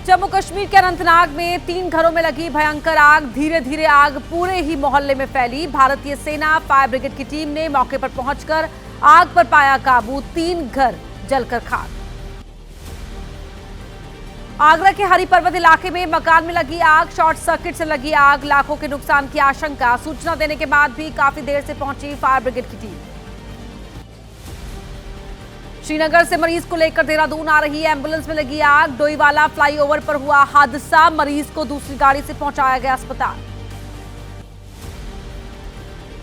जम्मू कश्मीर के अनंतनाग में 3 घरों में लगी भयंकर आग। धीरे धीरे आग पूरे ही मोहल्ले में फैली। भारतीय सेना फायर ब्रिगेड की टीम ने मौके पर पहुंचकर आग पर पाया काबू। 3 घर जलकर खाक। आगरा के हरि पर्वत इलाके में मकान में लगी आग। शॉर्ट सर्किट से लगी आग, लाखों के नुकसान की आशंका। सूचना देने के बाद भी काफी देर से पहुंची फायर ब्रिगेड की टीम। श्रीनगर से मरीज को लेकर देहरादून आ रही एम्बुलेंस में लगी आग। डोईवाला फ्लाईओवर पर हुआ हादसा। मरीज को दूसरी गाड़ी से पहुंचाया गया अस्पताल।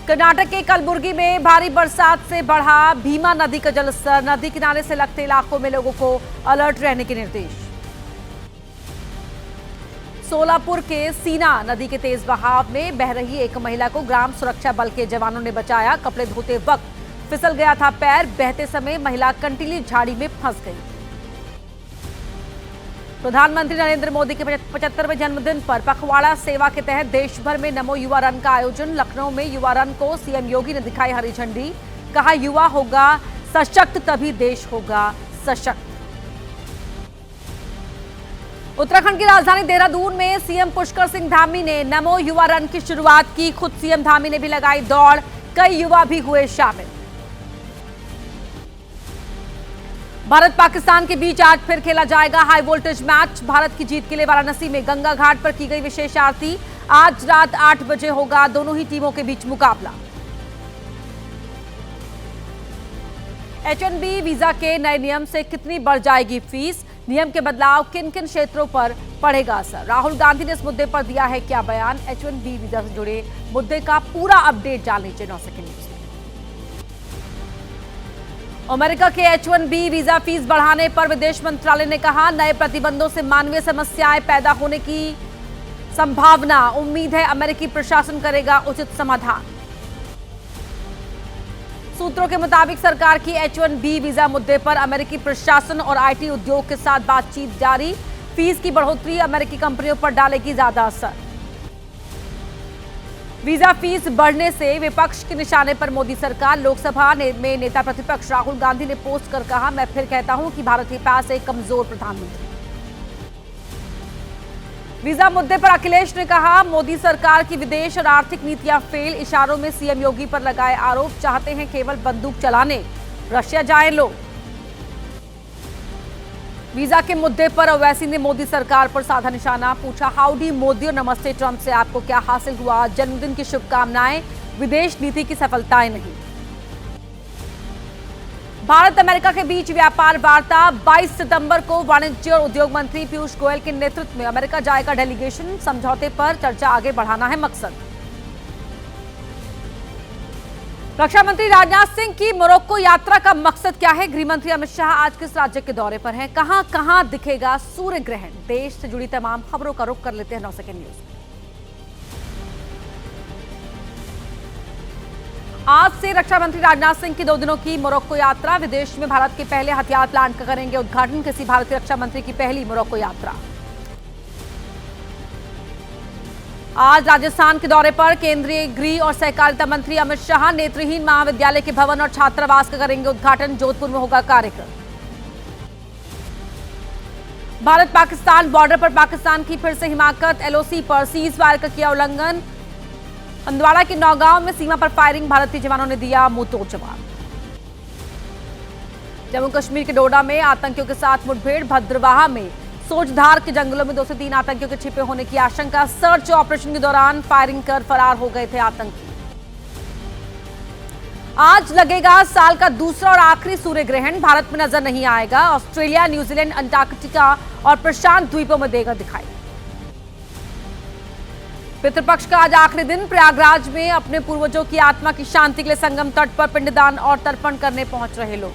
कर्नाटक के कलबुर्गी में भारी बरसात से बढ़ा भीमा नदी का जलस्तर। नदी किनारे से लगते इलाकों में लोगों को अलर्ट रहने के निर्देश। सोलापुर के सीना नदी के तेज बहाव में बह रही एक महिला को ग्राम सुरक्षा बल के जवानों ने बचाया। कपड़े धोते वक्त फिसल गया था पैर। बहते समय महिला कंटीली झाड़ी में फंस गई। प्रधानमंत्री नरेंद्र मोदी के 75वें जन्मदिन पर पखवाड़ा सेवा के तहत देश भर में नमो युवा रन का आयोजन। लखनऊ में युवा रन को सीएम योगी ने दिखाई हरी झंडी। कहा, युवा होगा सशक्त तभी देश होगा सशक्त। उत्तराखंड की राजधानी देहरादून में सीएम पुष्कर सिंह धामी ने नमो युवा रन की शुरुआत की। खुद सीएम धामी ने भी लगाई दौड़। कई युवा भी हुए शामिल। भारत पाकिस्तान के बीच आज फिर खेला जाएगा हाई वोल्टेज मैच। भारत की जीत के लिए वाराणसी में गंगा घाट पर की गई विशेष आरती। आज रात 8 बजे होगा दोनों ही टीमों के बीच मुकाबला। H1B वीजा के नए नियम से कितनी बढ़ जाएगी फीस? नियम के बदलाव किन किन क्षेत्रों पर पड़ेगा असर? राहुल गांधी ने इस मुद्दे पर दिया है क्या बयान? H1B वीजा से जुड़े मुद्दे का पूरा अपडेट जान लीजिए 9 सेकंड न्यूज में। अमेरिका के H1B वीजा फीस बढ़ाने पर विदेश मंत्रालय ने कहा, नए प्रतिबंधों से मानवीय समस्याएं पैदा होने की संभावना। उम्मीद है अमेरिकी प्रशासन करेगा उचित समाधान। सूत्रों के मुताबिक सरकार की H1B वीजा मुद्दे पर अमेरिकी प्रशासन और IT उद्योग के साथ बातचीत जारी। फीस की बढ़ोतरी अमेरिकी कंपनियों पर डालेगी ज्यादा असर। वीजा फीस बढ़ने से विपक्ष के निशाने पर मोदी सरकार। लोकसभा में नेता प्रतिपक्ष राहुल गांधी ने पोस्ट कर कहा, मैं फिर कहता हूं कि भारत के पास एक कमजोर प्रधानमंत्री। वीजा मुद्दे पर अखिलेश ने कहा, मोदी सरकार की विदेश और आर्थिक नीतियां फेल। इशारों में सीएम योगी पर लगाए आरोप। चाहते हैं केवल बंदूक चलाने, रशिया जाए लोग। वीजा के मुद्दे पर ओवैसी ने मोदी सरकार पर साधा निशाना। पूछा, हाउडी मोदी और नमस्ते ट्रंप से आपको क्या हासिल हुआ? जन्मदिन की शुभकामनाएं, विदेश नीति की सफलताएं नहीं। भारत अमेरिका के बीच व्यापार वार्ता 22 सितंबर को वाणिज्य और उद्योग मंत्री पीयूष गोयल के नेतृत्व में अमेरिका जाएगा डेलीगेशन। समझौते पर चर्चा आगे बढ़ाना है मकसद। रक्षा मंत्री राजनाथ सिंह की मोरक्को यात्रा का मकसद क्या है? गृह मंत्री अमित शाह आज किस राज्य के दौरे पर हैं? कहां कहां दिखेगा सूर्य ग्रहण? देश से जुड़ी तमाम खबरों का रुख कर लेते हैं 9 सेकंड न्यूज में। आज से रक्षा मंत्री राजनाथ सिंह की 2 दिनों की मोरक्को यात्रा। विदेश में भारत के पहले हथियार प्लांट का करेंगे उद्घाटन। किसी भारतीय रक्षा मंत्री की पहली मोरक्को यात्रा। आज राजस्थान के दौरे पर केंद्रीय गृह और सहकारिता मंत्री अमित शाह। नेत्रहीन महाविद्यालय के भवन और छात्रावास का करेंगे उद्घाटन। जोधपुर में होगा कार्यक्रम। भारत पाकिस्तान बॉर्डर पर पाकिस्तान की फिर से हिमाकत। LOC पर सीज फायर का किया उल्लंघन। हंदवाड़ा के नौगांव में सीमा पर फायरिंग। भारतीय जवानों ने दिया मुंहतोड़ जवाब। जम्मू कश्मीर के डोडा में आतंकियों के साथ मुठभेड़। भद्रवाहा में सोचधार के जंगलों में 2 से 3 आतंकियों के छिपे होने की आशंका। सर्च ऑपरेशन के दौरान फायरिंग कर फरार हो गए थे आतंकी। आज लगेगा साल का दूसरा और आखिरी सूर्य ग्रहण। भारत में नजर नहीं आएगा। ऑस्ट्रेलिया, न्यूजीलैंड, अंटार्कटिका और प्रशांत द्वीपों में देगा दिखाई। पितृपक्ष का आज आखिरी दिन। प्रयागराज में अपने पूर्वजों की आत्मा की शांति के लिए संगम तट पर पिंडदान और तर्पण करने पहुंच रहे लोग।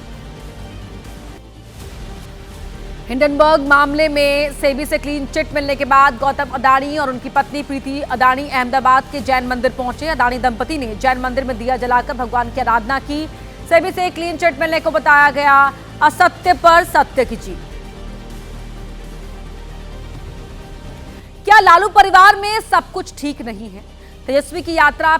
हिंडनबर्ग मामले में सेबी से क्लीन चिट मिलने के बाद गौतम अडानी और उनकी पत्नी प्रीति अडानी अहमदाबाद के जैन मंदिर पहुंचे। अडानी दंपति ने जैन मंदिर में दिया जलाकर भगवान की आराधना की। सेबी से क्लीन चिट मिलने को बताया गया असत्य पर सत्य की जीत। क्या लालू परिवार में सब कुछ ठीक नहीं है? तेजस्वी की यात्रा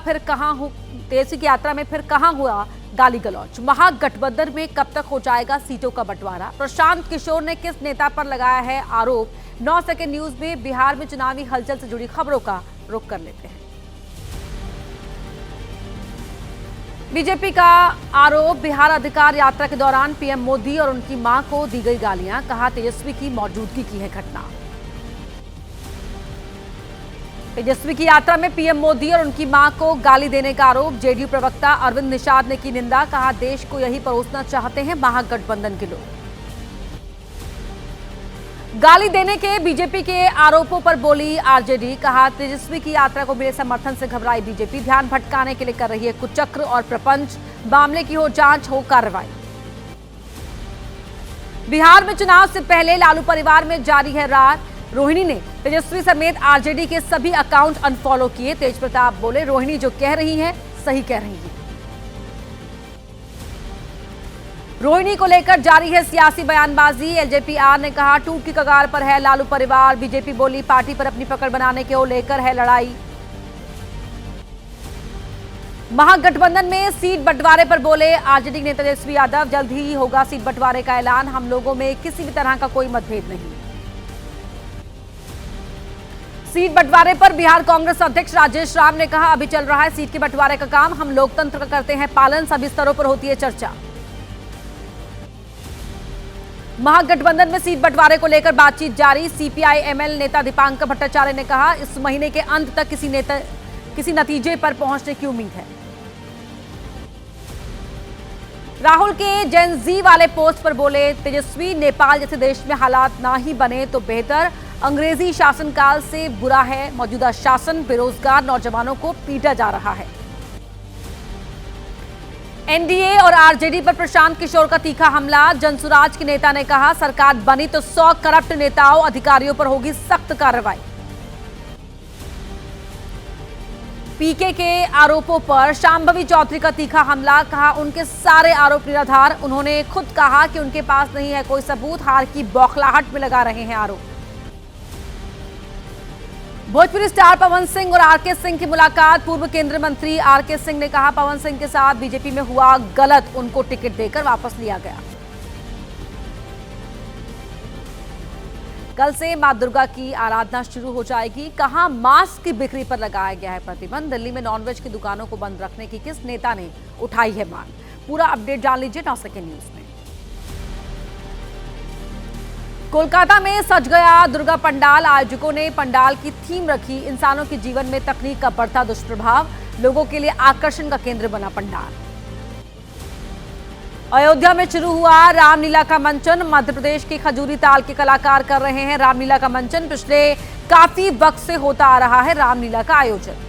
में फिर कहां हुआ गाली गलौज। महागठबंधन में कब तक हो जाएगा सीटों का बंटवारा? प्रशांत किशोर ने किस नेता पर लगाया है आरोप? 9 सेकंड न्यूज में बिहार में चुनावी हलचल से जुड़ी खबरों का रुख कर लेते हैं। बीजेपी का आरोप, बिहार अधिकार यात्रा के दौरान पीएम मोदी और उनकी मां को दी गई गालियां। कहा तेजस्वी की मौजूदगी की है घटना। तेजस्वी की यात्रा में पीएम मोदी और उनकी मां को गाली देने का आरोप। जेडीयू प्रवक्ता अरविंद निषाद ने की निंदा। कहा देश को यही परोसना चाहते हैं महागठबंधन के लोग। गाली देने के बीजेपी के आरोपों पर बोली आरजेडी। कहा तेजस्वी की यात्रा को मिले समर्थन से घबराई बीजेपी। ध्यान भटकाने के लिए कर रही है कुचक्र और प्रपंच। मामले की हो जांच, हो कार्रवाई। बिहार में चुनाव से पहले लालू परिवार में जारी है रार। रोहिणी ने तेजस्वी समेत आरजेडी के सभी अकाउंट अनफॉलो किए। तेज प्रताप बोले रोहिणी जो कह रही है सही कह रही है। रोहिणी को लेकर जारी है सियासी बयानबाजी। एलजेपी-आर ने कहा टूट की कगार पर है लालू परिवार। बीजेपी बोली पार्टी पर अपनी पकड़ बनाने को लेकर है लड़ाई। महागठबंधन में सीट बंटवारे पर बोले आरजेडी नेता तेजस्वी यादव। जल्द ही होगा सीट बंटवारे का ऐलान। हम लोगों में किसी भी तरह का कोई मतभेद नहीं। सीट बंटवारे पर बिहार कांग्रेस अध्यक्ष राजेश राम ने कहा अभी चल रहा है सीट के बंटवारे का काम। हम लोकतंत्र का करते हैं पालन। सभी स्तरों पर होती है चर्चा। महागठबंधन में सीट बंटवारे को लेकर बातचीत जारी। सीपीआई-एमएल नेता दीपांकर भट्टाचार्य ने कहा इस महीने के अंत तक किसी नतीजे पर पहुंचने की उम्मीद है। राहुल के जेन जी वाले पोस्ट पर बोले तेजस्वी नेपाल जैसे देश में हालात ना ही बने तो बेहतर। अंग्रेजी शासनकाल से बुरा है मौजूदा शासन। बेरोजगार नौजवानों को पीटा जा रहा है। एनडीए और आरजेडी पर प्रशांत किशोर का तीखा हमला। जनसुराज के नेता ने कहा सरकार बनी तो 100 करप्ट नेताओं अधिकारियों पर होगी सख्त कार्रवाई। पीके के आरोपों पर शांभवी चौधरी का तीखा हमला। कहा उनके सारे आरोप निराधार। उन्होंने खुद कहा कि उनके पास नहीं है कोई सबूत। हार की बौखलाहट में लगा रहे हैं आरोप। भोजपुरी स्टार पवन सिंह और आरके सिंह की मुलाकात। पूर्व केंद्रीय मंत्री आरके सिंह ने कहा पवन सिंह के साथ बीजेपी में हुआ गलत। उनको टिकट देकर वापस लिया गया। कल से मां दुर्गा की आराधना शुरू हो जाएगी। कहां मांस की बिक्री पर लगाया गया है प्रतिबंध। दिल्ली में नॉनवेज की दुकानों को बंद रखने की किस नेता ने उठाई है मांग? पूरा अपडेट जान लीजिए 9 सेकंड न्यूज में। कोलकाता में सज गया दुर्गा पंडाल। आयोजकों ने पंडाल की थीम रखी इंसानों के जीवन में तकनीक का बढ़ता दुष्प्रभाव। लोगों के लिए आकर्षण का केंद्र बना पंडाल। अयोध्या में शुरू हुआ रामलीला का मंचन। मध्य प्रदेश के खजूरी ताल के कलाकार कर रहे हैं रामलीला का मंचन। पिछले काफी वक्त से होता आ रहा है रामलीला का आयोजन।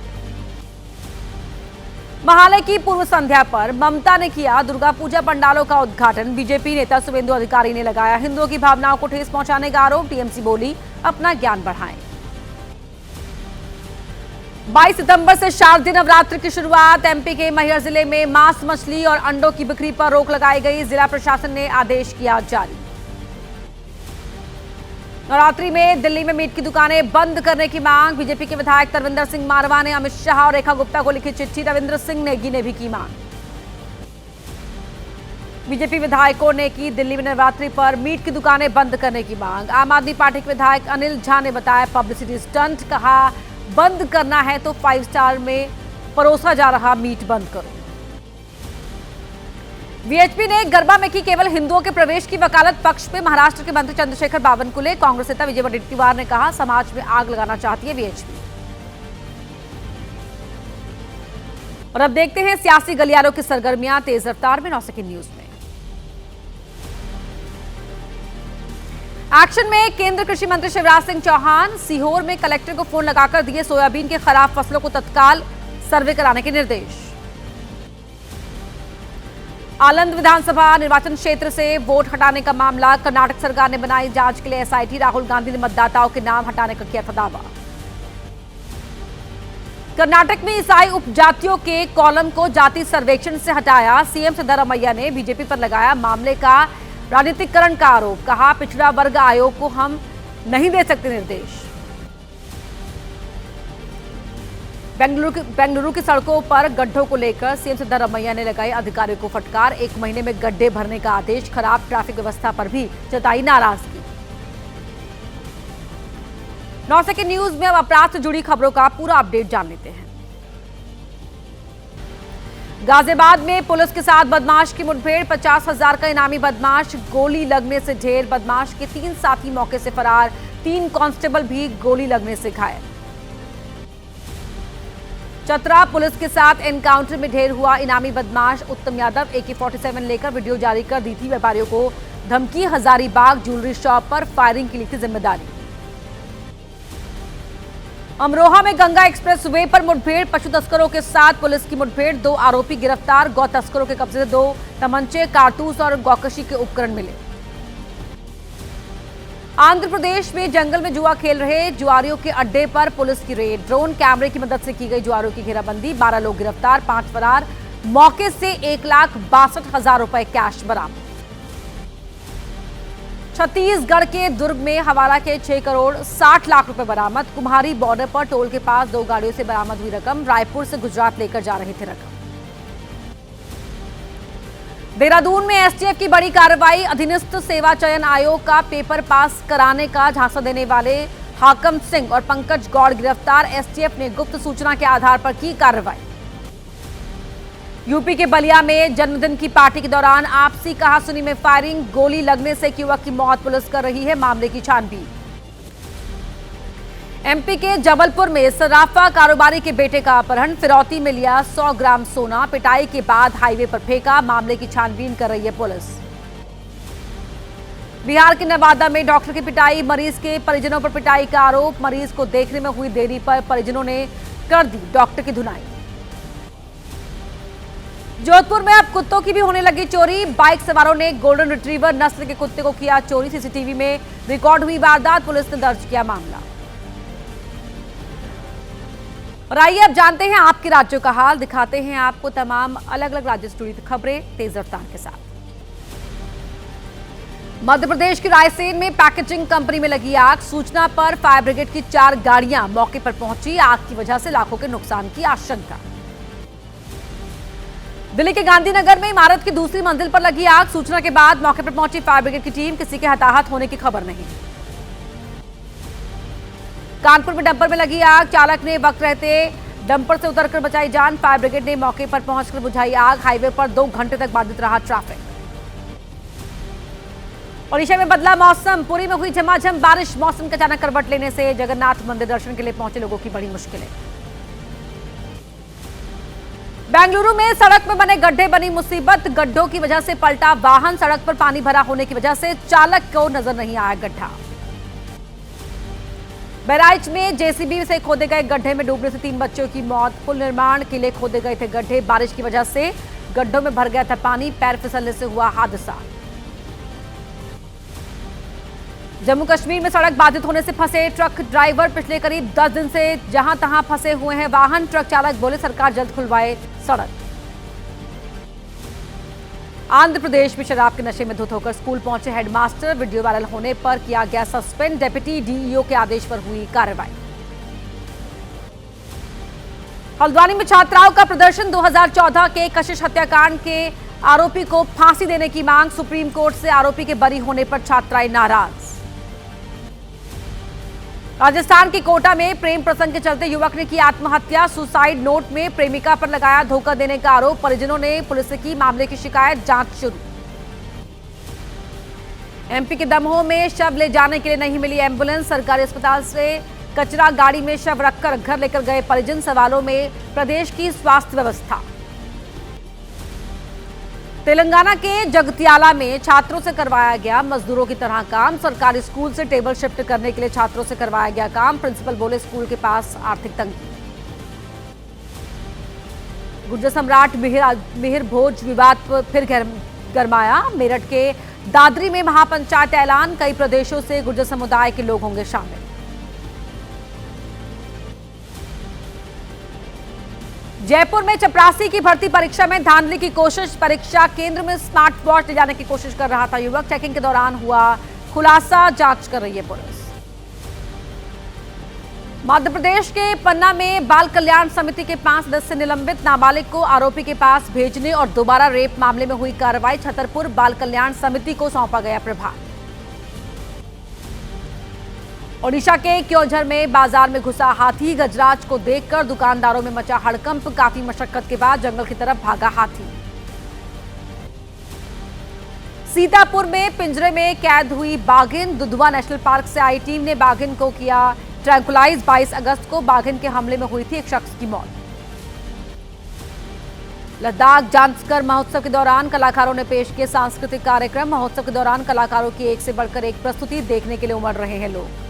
महालय की पूर्व संध्या पर ममता ने किया दुर्गा पूजा पंडालों का उद्घाटन। बीजेपी नेता शुभेंदु अधिकारी ने लगाया हिंदुओं की भावनाओं को ठेस पहुंचाने का आरोप। टीएमसी बोली अपना ज्ञान बढ़ाएं। 22 सितंबर से शारदीय नवरात्र की शुरुआत। एमपी के मैहर जिले में मांस मछली और अंडों की बिक्री पर रोक लगाई गई। जिला प्रशासन ने आदेश किया जारी। नवरात्रि में दिल्ली में मीट की दुकानें बंद करने की मांग। बीजेपी के विधायक तरविंदर सिंह मारवा ने अमित शाह और रेखा गुप्ता को लिखी चिट्ठी। रविंद्र सिंह नेगी ने भी की मांग। बीजेपी विधायकों ने की दिल्ली में नवरात्रि पर मीट की दुकानें बंद करने की मांग। आम आदमी पार्टी के विधायक अनिल झा ने बताया पब्लिसिटी स्टंट। कहा बंद करना है तो 5 स्टार में परोसा जा रहा मीट बंद करो। वीएचपी ने गरबा में की केवल हिंदुओं के प्रवेश की वकालत। पक्ष पे महाराष्ट्र के मंत्री चंद्रशेखर बावनकुले। कांग्रेस नेता विजय वडेट्टीवार ने कहा समाज में आग लगाना चाहती है वीएचपी। और अब देखते हैं सियासी गलियारों की सरगर्मियां तेज रफ्तार में 9 सेकंड न्यूज में। एक्शन में केंद्रीय कृषि मंत्री शिवराज सिंह चौहान। सीहोर में कलेक्टर को फोन लगाकर दिए सोयाबीन के खराब फसलों को तत्काल सर्वे कराने के निर्देश। आलंद विधानसभा निर्वाचन क्षेत्र से वोट हटाने का मामला। कर्नाटक सरकार ने बनाई जांच के लिए एसआईटी। राहुल गांधी ने मतदाताओं के नाम हटाने का किया था दावा। कर्नाटक में ईसाई उपजातियों के कॉलम को जाति सर्वेक्षण से हटाया। सीएम सिद्धरामैया ने बीजेपी पर लगाया मामले का राजनीतिकरण का आरोप। कहा पिछड़ा वर्ग आयोग को हम नहीं दे सकते निर्देश। बेंगलुरु की सड़कों पर गड्ढों को लेकर सीएम सिद्धरामैया ने लगाई अधिकारियों को फटकार। 1 महीने में गड्ढे भरने का आदेश, खराब ट्रैफिक व्यवस्था पर भी जताई नाराजगी। 9 सेकंड न्यूज में अब अपराध से जुड़ी खबरों का पूरा अपडेट जान लेते हैं। गाजियाबाद में पुलिस के साथ बदमाश की मुठभेड़, 50,000 का इनामी बदमाश गोली लगने से ढेर। बदमाश के 3 साथी मौके से फरार, 3 कांस्टेबल भी गोली लगने से घायल। चतरा पुलिस के साथ एनकाउंटर में ढेर हुआ इनामी बदमाश उत्तम यादव। AK-47 लेकर वीडियो जारी कर दी थी व्यापारियों को धमकी। हजारीबाग ज्वेलरी शॉप पर फायरिंग की ली थी जिम्मेदारी। अमरोहा में गंगा एक्सप्रेस वे पर मुठभेड़, पशु तस्करों के साथ पुलिस की मुठभेड़। 2 आरोपी गिरफ्तार। गौ तस्करों के कब्जे से 2 तमंचे, कारतूस और गौकशी के उपकरण मिले। आंध्र प्रदेश में जंगल में जुआ खेल रहे जुआरियों के अड्डे पर पुलिस की रेड। ड्रोन कैमरे की मदद से की गई जुआरियों की घेराबंदी। 12 लोग गिरफ्तार, 5 फरार। मौके से 1,62,000 रुपए कैश बरामद। छत्तीसगढ़ के दुर्ग में हवाला के 6 करोड़ 60 लाख रुपए बरामद। कुम्हारी बॉर्डर पर टोल के पास 2 गाड़ियों से बरामद हुई रकम। रायपुर से गुजरात लेकर जा रहे थे रकम। देहरादून में एसटीएफ की बड़ी कार्रवाई। अधीनस्थ सेवा चयन आयोग का पेपर पास कराने का झांसा देने वाले हाकम सिंह और पंकज गौड़ गिरफ्तार। एसटीएफ ने गुप्त सूचना के आधार पर की कार्रवाई। यूपी के बलिया में जन्मदिन की पार्टी के दौरान आपसी कहासुनी में फायरिंग, गोली लगने से एक युवक की मौत। पुलिस कर रही है मामले की छानबीन। एमपी के जबलपुर में सराफा कारोबारी के बेटे का अपहरण, फिरौती में लिया 100 ग्राम सोना। पिटाई के बाद हाईवे पर फेंका। मामले की छानबीन कर रही है पुलिस। बिहार के नवादा में डॉक्टर की पिटाई, मरीज के परिजनों पर पिटाई का आरोप। मरीज को देखने में हुई देरी पर परिजनों ने कर दी डॉक्टर की धुनाई। जोधपुर में अब कुत्तों की भी होने लगी चोरी। बाइक सवारों ने गोल्डन रिट्रीवर नस्ल के कुत्ते को किया चोरी। सीसीटीवी में रिकॉर्ड हुई वारदात। पुलिस ने दर्ज किया मामला। और आइए अब जानते हैं आपके राज्यों का हाल। दिखाते हैं आपको तमाम अलग अलग राज्य से जुड़ी खबरें तेज रफ्तार के साथ। मध्य प्रदेश के रायसेन में पैकेजिंग कंपनी में लगी आग। सूचना पर फायर ब्रिगेड की 4 गाड़ियां मौके पर पहुंची। आग की वजह से लाखों के नुकसान की आशंका। दिल्ली के गांधीनगर में इमारत की दूसरी मंजिल पर लगी आग। सूचना के बाद मौके पर पहुंची फायर ब्रिगेड की टीम। किसी के हताहत होने की खबर नहीं। कानपुर में डंपर में लगी आग। चालक ने वक्त रहते डंपर से उतरकर बचाई जान। फायर ब्रिगेड ने मौके पर पहुंचकर बुझाई आग। हाईवे पर 2 घंटे तक बाधित रहा ट्रैफिक। ओडिशा में बदला मौसम। पुरी में हुई झमाझम बारिश। मौसम के अचानक करवट लेने से जगन्नाथ मंदिर दर्शन के लिए पहुंचे लोगों की बड़ी मुश्किलें। बेंगलुरु में सड़क में बने गड्ढे बनी मुसीबत। गड्ढों की वजह से पलटा वाहन। सड़क पर पानी भरा होने की वजह से चालक को नजर नहीं आया गड्ढा। बहराइच में जेसीबी से खोदे गए गड्ढे में डूबने से 3 बच्चों की मौत। पुल निर्माण के लिए खोदे गए थे गड्ढे। बारिश की वजह से गड्ढों में भर गया था पानी। पैर फिसलने से हुआ हादसा। जम्मू कश्मीर में सड़क बाधित होने से फंसे ट्रक ड्राइवर। पिछले करीब 10 दिन से जहां तहां फंसे हुए हैं वाहन। ट्रक चालक बोले सरकार जल्द खुलवाए सड़क। आंध्र प्रदेश में शराब के नशे में धुत होकर स्कूल पहुंचे हेडमास्टर। वीडियो वायरल होने पर किया गया सस्पेंड। डिप्टी डीईओ के आदेश पर हुई कार्रवाई। हल्द्वानी में छात्राओं का प्रदर्शन। 2014 के कशिश हत्याकांड के आरोपी को फांसी देने की मांग। सुप्रीम कोर्ट से आरोपी के बरी होने पर छात्राएं नाराज। राजस्थान के कोटा में प्रेम प्रसंग के चलते युवक ने की आत्महत्या। सुसाइड नोट में प्रेमिका पर लगाया धोखा देने का आरोप। परिजनों ने पुलिस से की मामले की शिकायत। जांच शुरू। एमपी के दमोह में शव ले जाने के लिए नहीं मिली एम्बुलेंस। सरकारी अस्पताल से कचरा गाड़ी में शव रखकर घर लेकर गए परिजन। सवालों में प्रदेश की स्वास्थ्य व्यवस्था। तेलंगाना के जगतियाला में छात्रों से करवाया गया मजदूरों की तरह काम। सरकारी स्कूल से टेबल शिफ्ट करने के लिए छात्रों से करवाया गया काम। प्रिंसिपल बोले स्कूल के पास आर्थिक तंगी। गुर्जर सम्राट मिहिर भोज विवाद पर फिर गरमाया। मेरठ के दादरी में महापंचायत ऐलान। कई प्रदेशों से गुर्जर समुदाय के लोग होंगे शामिल। जयपुर में चपरासी की भर्ती परीक्षा में धांधली की कोशिश। परीक्षा केंद्र में स्मार्ट वॉच ले जाने की कोशिश कर रहा था युवक। चेकिंग के दौरान हुआ खुलासा। जांच कर रही है पुलिस। मध्य प्रदेश के पन्ना में बाल कल्याण समिति के 5 सदस्य निलंबित, नाबालिग को आरोपी के पास भेजने और दोबारा रेप मामले में हुई कार्रवाई। छतरपुर बाल कल्याण समिति को सौंपा गया प्रभार। ओडिशा के क्योंझर में बाजार में घुसा हाथी, गजराज को देखकर दुकानदारों में मचा हड़कंप। काफी मशक्कत के बाद जंगल की तरफ भागा हाथी। सीतापुर में पिंजरे में कैद हुई बाघिन, दुधवा नेशनल पार्क से आई टीम ने बाघिन को किया ट्रैंकुलाइज। 22 अगस्त को बाघिन के हमले में हुई थी एक शख्स की मौत। लद्दाख जांजकर महोत्सव के दौरान कलाकारों ने पेश किए सांस्कृतिक कार्यक्रम। महोत्सव के दौरान कलाकारों की एक से बढ़कर एक प्रस्तुति देखने के लिए उमड़ रहे हैं लोग।